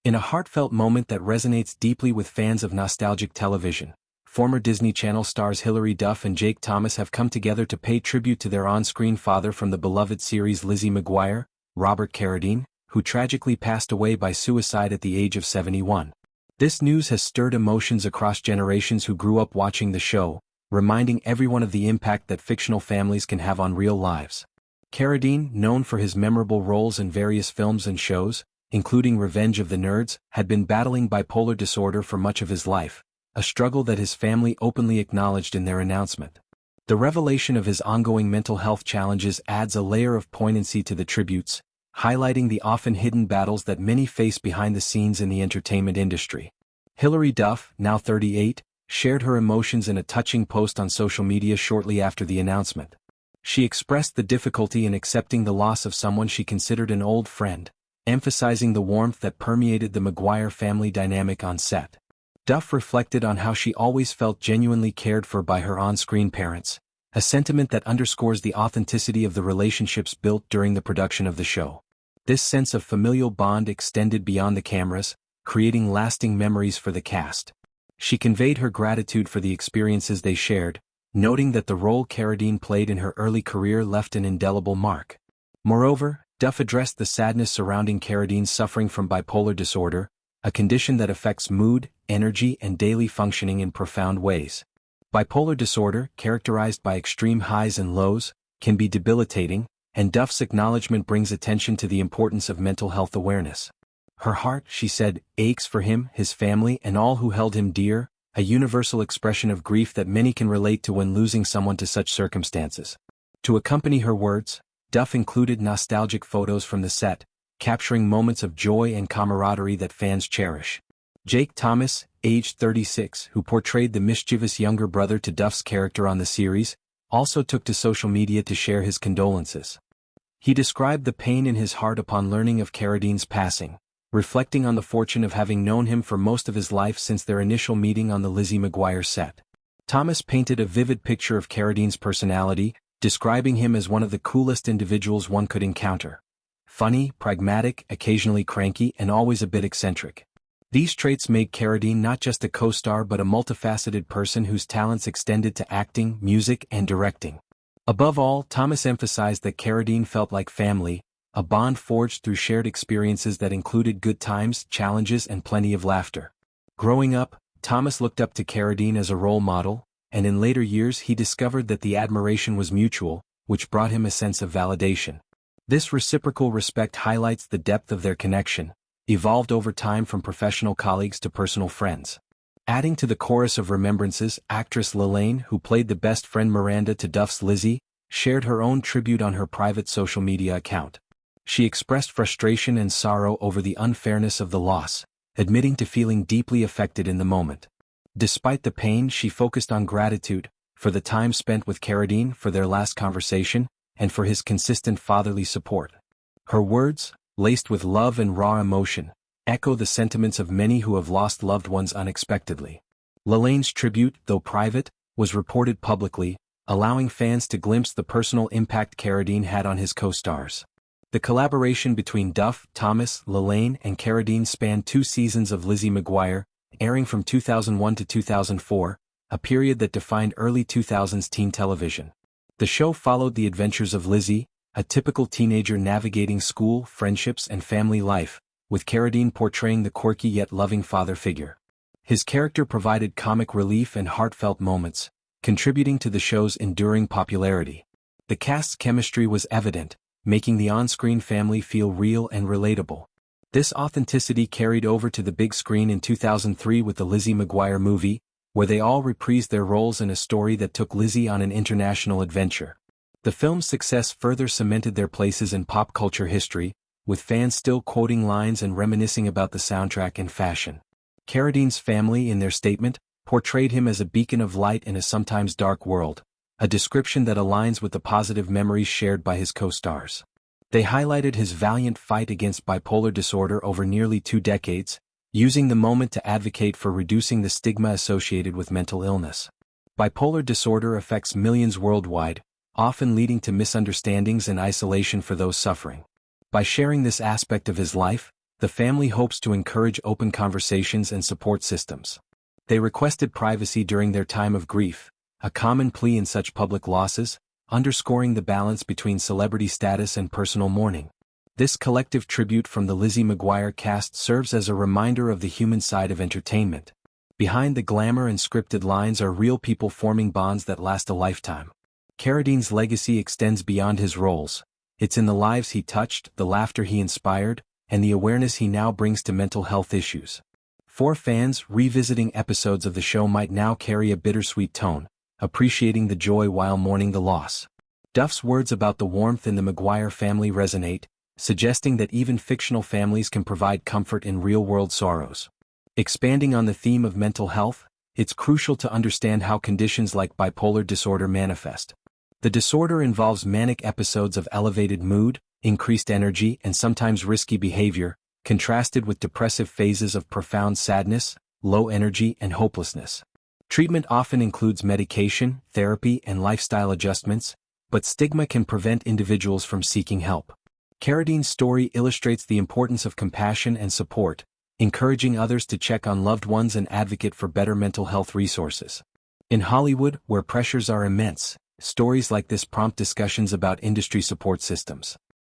In a heartfelt moment that resonates deeply with fans of nostalgic television, former Disney Channel stars Hilary Duff and Jake Thomas have come together to pay tribute to their on-screen father from the beloved series Lizzie McGuire, Robert Carradine, who tragically passed away by suicide at the age of 71. This news has stirred emotions across generations who grew up watching the show, reminding everyone of the impact that fictional families can have on real lives. Carradine, known for his memorable roles in various films and shows, including Revenge of the Nerds, had been battling bipolar disorder for much of his life, a struggle that his family openly acknowledged in their announcement. The revelation of his ongoing mental health challenges adds a layer of poignancy to the tributes, highlighting the often hidden battles that many face behind the scenes in the entertainment industry. Hilary Duff, now 38, shared her emotions in a touching post on social media shortly after the announcement. She expressed the difficulty in accepting the loss of someone she considered an old friend, emphasizing the warmth that permeated the McGuire family dynamic on set. Duff reflected on how she always felt genuinely cared for by her on-screen parents, a sentiment that underscores the authenticity of the relationships built during the production of the show. This sense of familial bond extended beyond the cameras, creating lasting memories for the cast. She conveyed her gratitude for the experiences they shared, noting that the role Carradine played in her early career left an indelible mark. Moreover, Duff addressed the sadness surrounding Carradine's suffering from bipolar disorder, a condition that affects mood, energy, and daily functioning in profound ways. Bipolar disorder, characterized by extreme highs and lows, can be debilitating, and Duff's acknowledgement brings attention to the importance of mental health awareness. Her heart, she said, aches for him, his family, and all who held him dear, a universal expression of grief that many can relate to when losing someone to such circumstances. To accompany her words, Duff included nostalgic photos from the set, capturing moments of joy and camaraderie that fans cherish. Jake Thomas, aged 36, who portrayed the mischievous younger brother to Duff's character on the series, also took to social media to share his condolences. He described the pain in his heart upon learning of Carradine's passing, reflecting on the fortune of having known him for most of his life since their initial meeting on the Lizzie McGuire set. Thomas painted a vivid picture of Carradine's personality, describing him as one of the coolest individuals one could encounter. Funny, pragmatic, occasionally cranky, and always a bit eccentric. These traits made Carradine not just a co-star but a multifaceted person whose talents extended to acting, music, and directing. Above all, Thomas emphasized that Carradine felt like family, a bond forged through shared experiences that included good times, challenges, and plenty of laughter. Growing up, Thomas looked up to Carradine as a role model, and in later years he discovered that the admiration was mutual, which brought him a sense of validation. This reciprocal respect highlights the depth of their connection, evolved over time from professional colleagues to personal friends. Adding to the chorus of remembrances, actress Lalaine, who played the best friend Miranda to Duff's Lizzie, shared her own tribute on her private social media account. She expressed frustration and sorrow over the unfairness of the loss, admitting to feeling deeply affected in the moment. Despite the pain, she focused on gratitude, for the time spent with Carradine, for their last conversation, and for his consistent fatherly support. Her words, laced with love and raw emotion, echo the sentiments of many who have lost loved ones unexpectedly. Lalaine's tribute, though private, was reported publicly, allowing fans to glimpse the personal impact Carradine had on his co-stars. The collaboration between Duff, Thomas, Lalaine, and Carradine spanned 2 seasons of Lizzie McGuire, airing from 2001 to 2004, a period that defined early 2000s teen television. The show followed the adventures of Lizzie, a typical teenager navigating school, friendships, and family life, with Carradine portraying the quirky yet loving father figure. His character provided comic relief and heartfelt moments, contributing to the show's enduring popularity. The cast's chemistry was evident, making the on-screen family feel real and relatable. This authenticity carried over to the big screen in 2003 with the Lizzie McGuire movie, where they all reprised their roles in a story that took Lizzie on an international adventure. The film's success further cemented their places in pop culture history, with fans still quoting lines and reminiscing about the soundtrack and fashion. Carradine's family, in their statement, portrayed him as a beacon of light in a sometimes dark world, a description that aligns with the positive memories shared by his co-stars. They highlighted his valiant fight against bipolar disorder over nearly 2 decades, using the moment to advocate for reducing the stigma associated with mental illness. Bipolar disorder affects millions worldwide, often leading to misunderstandings and isolation for those suffering. By sharing this aspect of his life, The family hopes to encourage open conversations and support systems. They requested privacy during their time of grief, a common plea in such public losses, underscoring the balance between celebrity status and personal mourning. This collective tribute from the Lizzie McGuire cast serves as a reminder of the human side of entertainment. Behind the glamour and scripted lines are real people forming bonds that last a lifetime. Carradine's legacy extends beyond his roles. It's in the lives he touched, the laughter he inspired, and the awareness he now brings to mental health issues. For fans, revisiting episodes of the show might now carry a bittersweet tone, appreciating the joy while mourning the loss. Duff's words about the warmth in the McGuire family resonate, suggesting that even fictional families can provide comfort in real-world sorrows. Expanding on the theme of mental health, it's crucial to understand how conditions like bipolar disorder manifest. The disorder involves manic episodes of elevated mood, increased energy, and sometimes risky behavior, contrasted with depressive phases of profound sadness, low energy, and hopelessness. Treatment often includes medication, therapy, and lifestyle adjustments, but stigma can prevent individuals from seeking help. Carradine's story illustrates the importance of compassion and support, encouraging others to check on loved ones and advocate for better mental health resources. In Hollywood, where pressures are immense, stories like this prompt discussions about industry support systems.